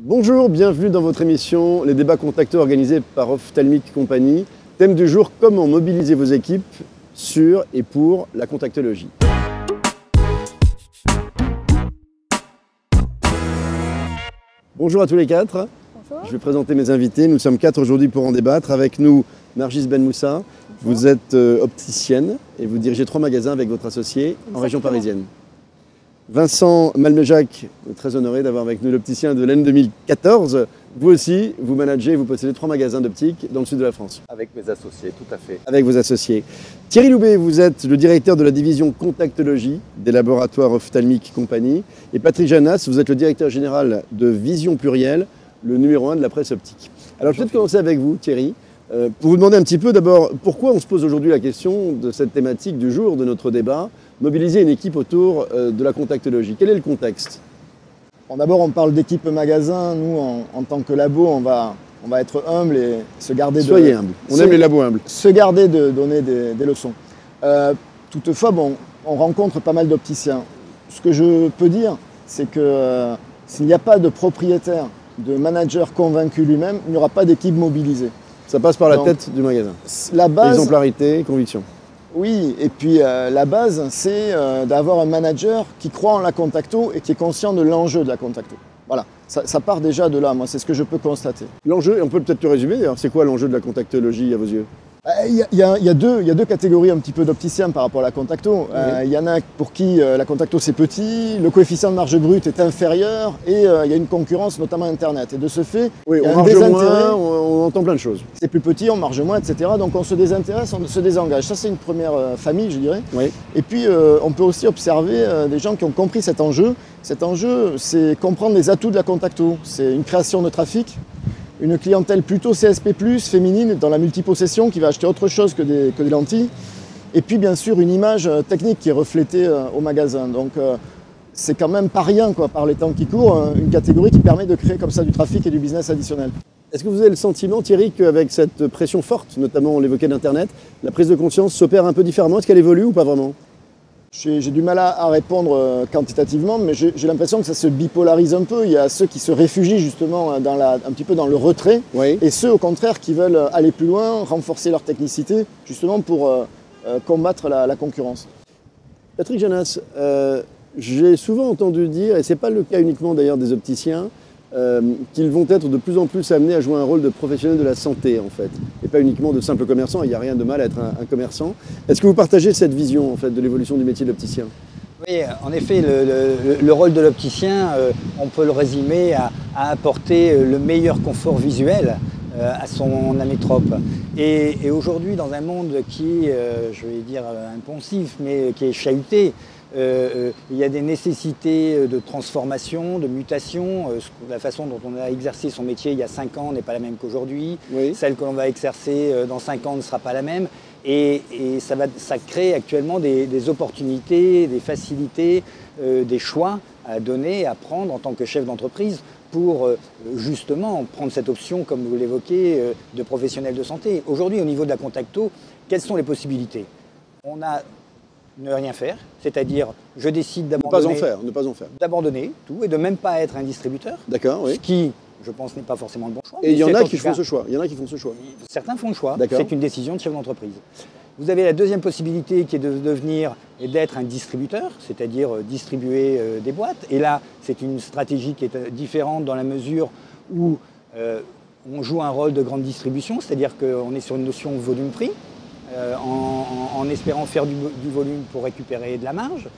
Bonjour, bienvenue dans votre émission Les débats contacteux organisés par Ophthalmic Company. Thème du jour, comment mobiliser vos équipes sur et pour la contactologie. Bonjour à tous les quatre. Bonjour. Je vais présenter mes invités. Nous sommes quatre aujourd'hui pour en débattre. Avec nous, Nargis Ben Moussa. Bonjour. Vous êtes opticienne et vous dirigez 3 magasins avec votre associé en région parisienne. Vincent Malmejac, très honoré d'avoir avec nous l'opticien de l'année 2014. Vous aussi, vous managez, vous possédez 3 magasins d'optique dans le sud de la France. Avec mes associés, tout à fait. Avec vos associés. Thierry Loubet, vous êtes le directeur de la division contactologie des laboratoires Ophthalmic Company. Et Patrick Janas, vous êtes le directeur général de Vision Pluriel, le numéro 1 de la presse optique. Alors je vais peut-être commencer avec vous, Thierry, pour vous demander un petit peu d'abord pourquoi on se pose aujourd'hui la question de cette thématique du jour de notre débat, mobiliser une équipe autour de la contactologie. Quel est le contexte ? Bon, d'abord, on parle d'équipe magasin. Nous, en tant que labo, on va être humble et se garder Soyez humble. On aime les labos humbles. Se garder de donner des leçons. Toutefois, bon, on rencontre pas mal d'opticiens. Ce que je peux dire, c'est que s'il n'y a pas de propriétaire, de manager convaincu lui-même, il n'y aura pas d'équipe mobilisée. Ça passe par la Donc, tête du magasin. La base, Exemplarité, conviction. oui, et puis la base, c'est d'avoir un manager qui croit en la contacto et qui est conscient de l'enjeu de la contacto. Voilà, ça part déjà de là, moi, c'est ce que je peux constater. L'enjeu, et on peut peut-être le résumer d'ailleurs, c'est quoi l'enjeu de la contactologie à vos yeux ? Il y a deux catégories un petit peu d'opticiens par rapport à la contacto. Il y en a pour qui la contacto c'est petit, le coefficient de marge brute est inférieur et il y a une concurrence, notamment Internet. Et de ce fait, Oui, il y a on un marge désintérêt. moins, on entend plein de choses. C'est plus petit, on marge moins, etc. Donc on se désintéresse, on se désengage. Ça, c'est une première famille, je dirais. Oui. Et puis, on peut aussi observer des gens qui ont compris cet enjeu. Cet enjeu, c'est comprendre les atouts de la contacto. C'est une création de trafic, une clientèle plutôt CSP+, féminine, dans la multipossession, qui va acheter autre chose que des lentilles. Et puis, bien sûr, une image technique qui est reflétée au magasin. Donc, c'est quand même pas rien, quoi, par les temps qui courent, une catégorie qui permet de créer comme ça du trafic et du business additionnel. Est-ce que vous avez le sentiment, Thierry, qu'avec cette pression forte, notamment on l'évoquait d'Internet, la prise de conscience s'opère un peu différemment ? Est-ce qu'elle évolue ou pas vraiment ? J'ai du mal à répondre quantitativement, mais j'ai l'impression que ça se bipolarise un peu. Il y a ceux qui se réfugient justement un petit peu dans le retrait, Oui. et ceux au contraire qui veulent aller plus loin, renforcer leur technicité, justement pour combattre la concurrence. Patrick Janas, j'ai souvent entendu dire, et ce n'est pas le cas uniquement d'ailleurs des opticiens, qu'ils vont être de plus en plus amenés à jouer un rôle de professionnels de la santé en fait, et pas uniquement de simples commerçants. Il n'y a rien de mal à être un commerçant. Est-ce que vous partagez cette vision en fait de l'évolution du métier d'opticien ? Oui, en effet, le rôle de l'opticien, on peut le résumer à apporter le meilleur confort visuel à son amétrope. Et aujourd'hui, dans un monde qui est, je vais dire, impensif, mais qui est chahuté, il y a des nécessités de transformation, de mutation. La façon dont on a exercé son métier il y a 5 ans n'est pas la même qu'aujourd'hui. Oui. Celle que l'on va exercer dans 5 ans ne sera pas la même. Et ça crée actuellement des opportunités, des facilités, des choix à donner, à prendre en tant que chef d'entreprise pour justement prendre cette option, comme vous l'évoquez, de professionnel de santé. Aujourd'hui, au niveau de la contacto, quelles sont les possibilités ? On a ne rien faire, c'est-à-dire je décide d'abandonner Ne pas en faire. d'abandonner tout et de même pas être un distributeur, D'accord, oui. ce qui, je pense, n'est pas forcément le bon choix. Et il y en mais a c'est qui tout font cas- ce choix. Il y en a qui font ce choix. Certains font le choix, D'accord. c'est une décision de chef d'entreprise. Vous avez la deuxième possibilité qui est de devenir et d'être un distributeur, c'est-à-dire distribuer des boîtes. Et là, c'est une stratégie qui est différente dans la mesure où on joue un rôle de grande distribution, c'est-à-dire qu'on est sur une notion volume-prix, en espérant faire du volume pour récupérer de la marge.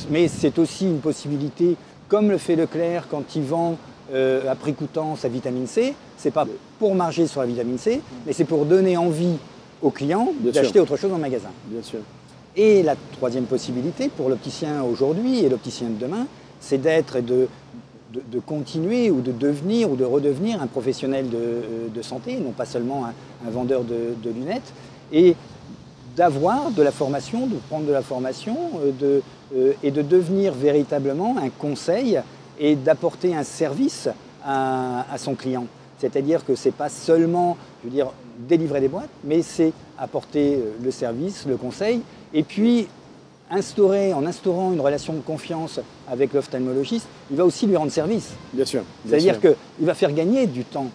Mais c'est aussi une possibilité, comme le fait Leclerc quand il vend à prix coûtant sa vitamine C, c'est pas pour marger sur la vitamine C, mais c'est pour donner envie aux clients Bien d'acheter sûr. autre chose en magasin. Bien sûr. Et la troisième possibilité pour l'opticien aujourd'hui et l'opticien de demain, c'est d'être et de continuer ou de devenir ou de redevenir un professionnel de santé, non pas seulement un vendeur de lunettes, et d'avoir de la formation, de prendre de la formation et de devenir véritablement un conseil et d'apporter un service à son client. C'est-à-dire que ce n'est pas seulement, je veux dire, délivrer des boîtes, mais c'est apporter le service, le conseil, et puis en instaurant une relation de confiance avec l'ophtalmologiste, il va aussi lui rendre service. Bien sûr. C'est-à-dire qu'il va faire gagner du temps.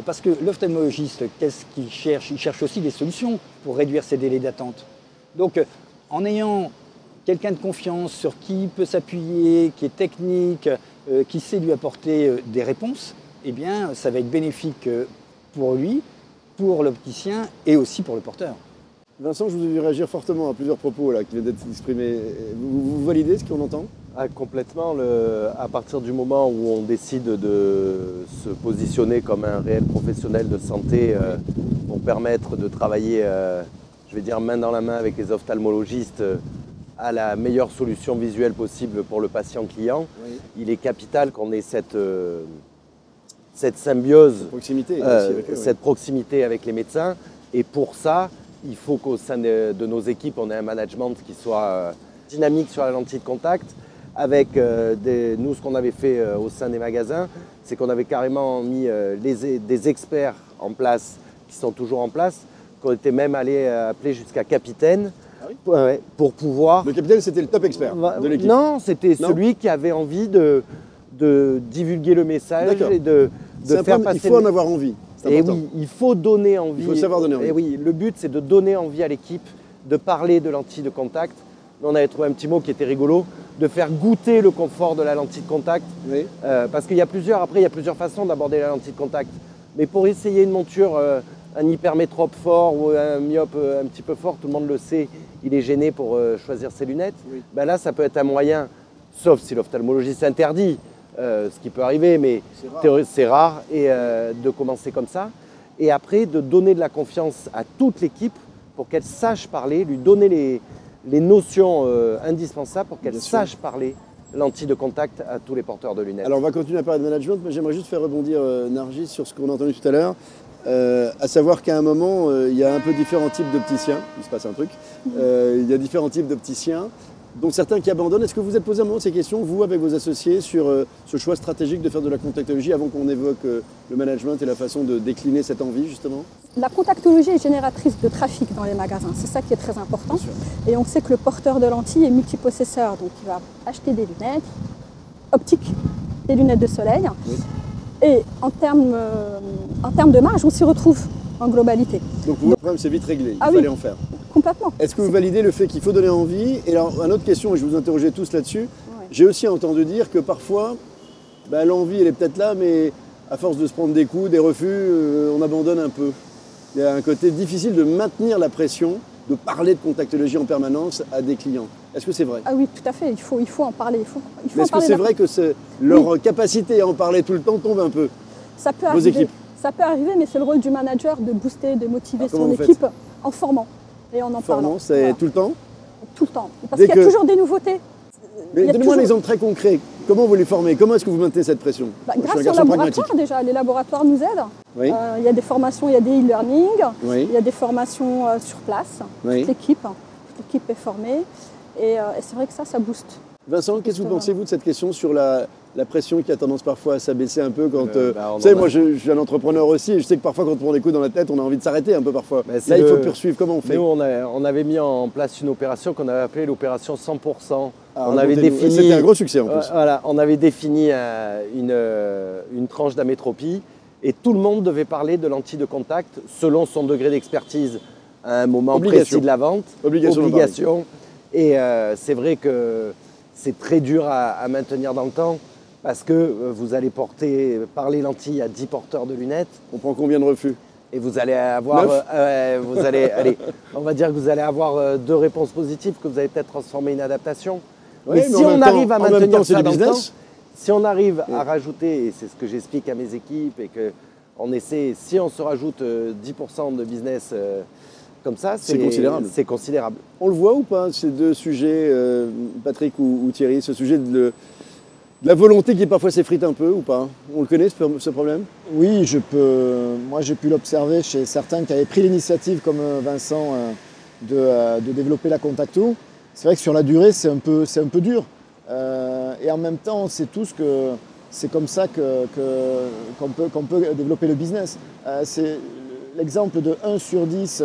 Parce que l'ophtalmologiste, qu'est-ce qu'il cherche? Il cherche aussi des solutions pour réduire ses délais d'attente. Donc, en ayant quelqu'un de confiance sur qui il peut s'appuyer, qui est technique, qui sait lui apporter des réponses, eh bien, ça va être bénéfique pour lui, pour l'opticien et aussi pour le porteur. Vincent, je vous ai vu réagir fortement à plusieurs propos là, qui viennent d'être exprimés. Vous validez ce qu'on entend? Complètement. À partir du moment où on décide de se positionner comme un réel professionnel de santé pour permettre de travailler, je vais dire, main dans la main avec les ophtalmologistes à la meilleure solution visuelle possible pour le patient client, oui. Il est capital qu'on ait cette symbiose, proximité, cette proximité avec les médecins. Et pour ça, il faut qu'au sein de nos équipes, on ait un management qui soit dynamique sur la lentille de contact. Avec nous, ce qu'on avait fait au sein des magasins, c'est qu'on avait carrément mis des experts en place, qui sont toujours en place, qu'on était même allé appeler jusqu'à capitaine. Ah oui. Ouais, pour pouvoir… Le capitaine, c'était le top expert de l'équipe? Non, c'était celui qui avait envie de divulguer le message et de faire passer… Il faut en avoir envie. Et oui, il faut donner envie. Il faut savoir donner envie. Et oui, le but, c'est de donner envie à l'équipe de parler de lentille de contact. On avait trouvé un petit mot qui était rigolo, de faire goûter le confort de la lentille de contact. Oui. Parce qu'il y a plusieurs façons d'aborder la lentille de contact. Mais pour essayer une monture, un hypermétrope fort ou un myope un petit peu fort, tout le monde le sait, il est gêné pour choisir ses lunettes. Oui. Ben là, ça peut être un moyen, sauf si l'ophtalmologiste interdit, ce qui peut arriver, mais c'est rare, et de commencer comme ça. Et après, de donner de la confiance à toute l'équipe pour qu'elle sache parler, lui donner les notions indispensables pour qu'elle sache parler lentille de contact à tous les porteurs de lunettes. Alors on va continuer à parler de management, mais j'aimerais juste faire rebondir Nargis sur ce qu'on a entendu tout à l'heure, à savoir qu'à un moment, il y a un peu différents types d'opticiens, il se passe un truc, il y a différents types d'opticiens, dont certains qui abandonnent. Est-ce que vous êtes posé un moment ces questions, vous, avec vos associés, sur ce choix stratégique de faire de la contactologie avant qu'on évoque le management et la façon de décliner cette envie, justement? La contactologie est génératrice de trafic dans les magasins, c'est ça qui est très important. Et on sait que le porteur de lentilles est multipossesseur, donc il va acheter des lunettes optiques, des lunettes de soleil. Oui. Et en termes de marge, on s'y retrouve en globalité. Donc le problème, c'est vite réglé, il fallait en faire. Complètement. Est-ce que vous validez le fait qu'il faut donner envie? Et alors, une autre question, et je vous interrogeais tous là-dessus, j'ai aussi entendu dire que parfois, l'envie, elle est peut-être là, mais à force de se prendre des coups, des refus, on abandonne un peu. Il y a un côté difficile de maintenir la pression, de parler de contactologie en permanence à des clients. Est-ce que c'est vrai? Ah oui, tout à fait, il faut en parler. Mais est-ce que c'est vrai que leur capacité à en parler tout le temps tombe un peu? Ça peut arriver. Équipes. Ça peut arriver, mais c'est le rôle du manager de booster, de motiver son équipe en formant. Et en parlant. C'est tout le temps? Tout le temps. Parce qu'il y a toujours des nouveautés. Mais donnez-moi un exemple très concret. Comment vous les formez? Comment est-ce que vous maintenez cette pression? Grâce au laboratoire, déjà. Les laboratoires nous aident. Oui. Il y a des formations, il y a des e-learning, il y a des formations sur place. Toute l'équipe est formée. Et c'est vrai que ça booste. Vincent, qu'est-ce que vous pensez, vous, de cette question sur la pression qui a tendance parfois à s'abaisser un peu quand… vous savez, moi, je suis un entrepreneur aussi, et je sais que parfois, quand on prend des coups dans la tête, on a envie de s'arrêter un peu parfois. Là, il faut poursuivre. Comment on fait? Nous, on avait mis en place une opération qu'on avait appelée l'opération 100%. On avait défini… C'était un gros succès, en plus. Voilà, on avait défini une tranche d'amétropie, et tout le monde devait parler de lentilles de contact selon son degré d'expertise à un moment précis de la vente. Obligation. Et c'est vrai que c'est très dur à maintenir dans le temps parce que vous allez par les lentilles à 10 porteurs de lunettes. On prend combien de refus? Et vous allez avoir, on va dire que vous allez avoir 2 réponses positives, que vous allez peut-être transformer une adaptation. Oui, mais si on arrive à maintenir ça dans le temps, si on arrive à rajouter, et c'est ce que j'explique à mes équipes, et qu'on essaie, si on se rajoute 10% de business comme ça, c'est considérable. On le voit ou pas, ces deux sujets, Patrick ou Thierry, ce sujet de la volonté qui parfois s'effrite un peu ou pas? On le connaît, ce problème? Oui, moi j'ai pu l'observer chez certains qui avaient pris l'initiative, comme Vincent, de développer la contacto. C'est vrai que sur la durée, c'est un peu dur. Et en même temps, on sait tous que c'est comme ça qu'on peut développer le business. C'est l'exemple de 1 sur 10,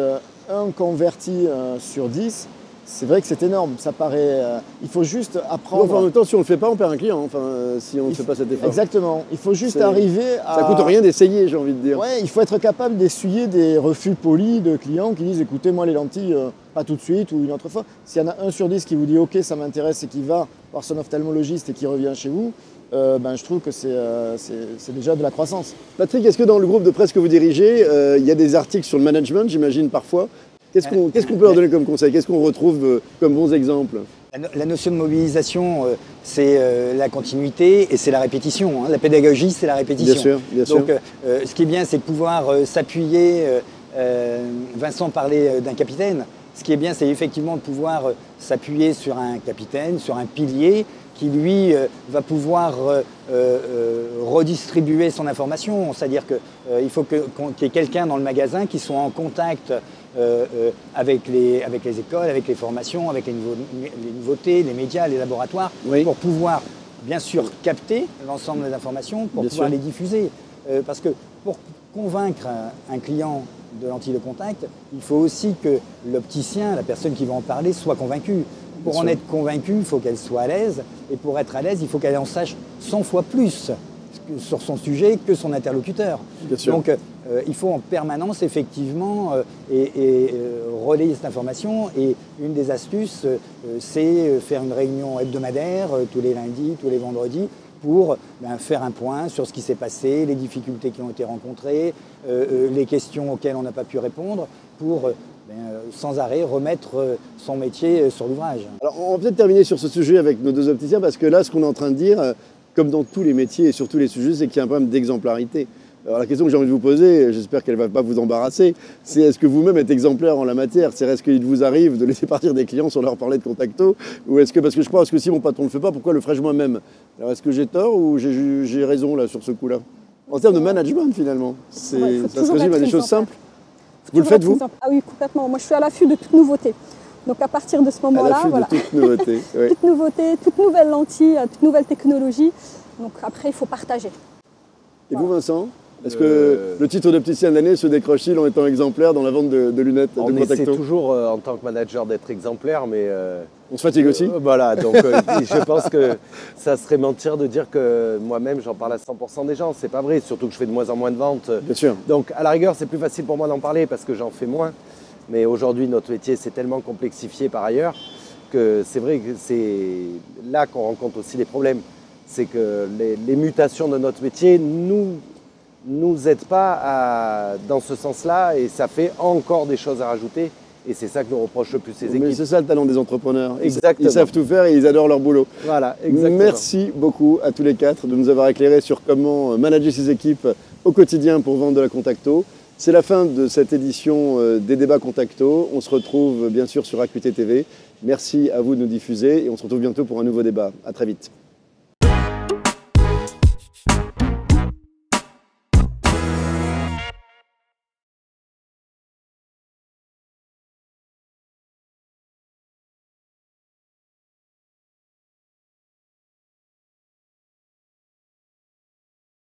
1 converti sur 10, c'est vrai que c'est énorme. Ça paraît. Il faut juste apprendre. Enfin, en même temps, si on ne le fait pas, on perd un client. Enfin, si on ne fait pas cet effort. Exactement. Il faut juste arriver à. Ça coûte rien d'essayer, j'ai envie de dire. Ouais, il faut être capable d'essuyer des refus polis de clients qui disent écoutez, moi les lentilles, pas tout de suite ou une autre fois. S'il y en a 1 sur 10 qui vous dit ok, ça m'intéresse et qui va voir son ophtalmologiste et qui revient chez vous, je trouve que c'est déjà de la croissance. Patrick, est-ce que dans le groupe de presse que vous dirigez, il y a des articles sur le management, j'imagine parfois? Qu'est-ce qu'on peut leur donner comme conseil? Qu'est-ce qu'on retrouve comme bons exemples? La notion de mobilisation, c'est la continuité et c'est la répétition. La pédagogie, c'est la répétition. Bien sûr, bien sûr. Donc, ce qui est bien, c'est de pouvoir s'appuyer. Vincent parlait d'un capitaine. Ce qui est bien, c'est effectivement de pouvoir s'appuyer sur un capitaine, sur un pilier qui, lui, va pouvoir redistribuer son information. C'est-à-dire qu'il faut qu'il y ait quelqu'un dans le magasin qui soit en contact avec les écoles, avec les formations, avec les nouveautés, les médias, les laboratoires, pour pouvoir, bien sûr, capter l'ensemble des informations, pour pouvoir les diffuser. Parce que pour convaincre un client de lentilles de contact, il faut aussi que l'opticien, la personne qui va en parler, soit convaincue. Pour en être convaincue, il faut qu'elle soit à l'aise. Et pour être à l'aise, il faut qu'elle en sache 100 fois plus sur son sujet que son interlocuteur. Donc, il faut en permanence, effectivement, relayer cette information. Et une des astuces, c'est faire une réunion hebdomadaire tous les lundis, tous les vendredis, pour faire un point sur ce qui s'est passé, les difficultés qui ont été rencontrées, les questions auxquelles on n'a pas pu répondre, pour sans arrêt remettre son métier sur l'ouvrage. Alors on va peut-être terminer sur ce sujet avec nos 2 opticiens, parce que là, ce qu'on est en train de dire, comme dans tous les métiers et sur tous les sujets, c'est qu'il y a un problème d'exemplarité. Alors la question que j'ai envie de vous poser, j'espère qu'elle ne va pas vous embarrasser, c'est est-ce que vous-même êtes exemplaire en la matière? C'est est-ce qu'il vous arrive de laisser partir des clients sans leur parler de Contacto? Ou est-ce que, parce que je pense que si mon patron ne le fait pas, pourquoi le ferais-je moi-même? Alors est-ce que j'ai tort ou j'ai raison là sur ce coup-là? En termes de management finalement, ça se résume à des choses simples. Vous le faites vous? Ah oui, complètement. Moi je suis à l'affût de toute nouveauté. Donc à partir de ce moment-là, voilà. De toute nouveauté. Oui. Toute nouveauté, toute nouvelle lentille, toute nouvelle technologie. Donc après il faut partager. Et vous Vincent? Est-ce que le titre d'opticien de l'année se décroche-t-il en étant exemplaire dans la vente de lunettes de Contacto? On essaie toujours en tant que manager d'être exemplaire, mais... on se fatigue aussi? Voilà, donc je pense que ça serait mentir de dire que moi-même j'en parle à 100% des gens. C'est pas vrai, surtout que je fais de moins en moins de ventes. Bien sûr. Donc à la rigueur, c'est plus facile pour moi d'en parler parce que j'en fais moins. Mais aujourd'hui, notre métier s'est tellement complexifié par ailleurs que c'est vrai que c'est là qu'on rencontre aussi les problèmes. C'est que les mutations de notre métier nous aident pas dans ce sens-là et ça fait encore des choses à rajouter. Et c'est ça que nous reprochent le plus ces équipes. Mais c'est ça le talent des entrepreneurs. Exactement. Ils savent tout faire et ils adorent leur boulot. Voilà, exactement. Merci beaucoup à tous les 4 de nous avoir éclairé sur comment manager ces équipes au quotidien pour vendre de la Contacto. C'est la fin de cette édition des débats Contacto. On se retrouve bien sûr sur AQT TV. Merci à vous de nous diffuser et on se retrouve bientôt pour un nouveau débat. À très vite.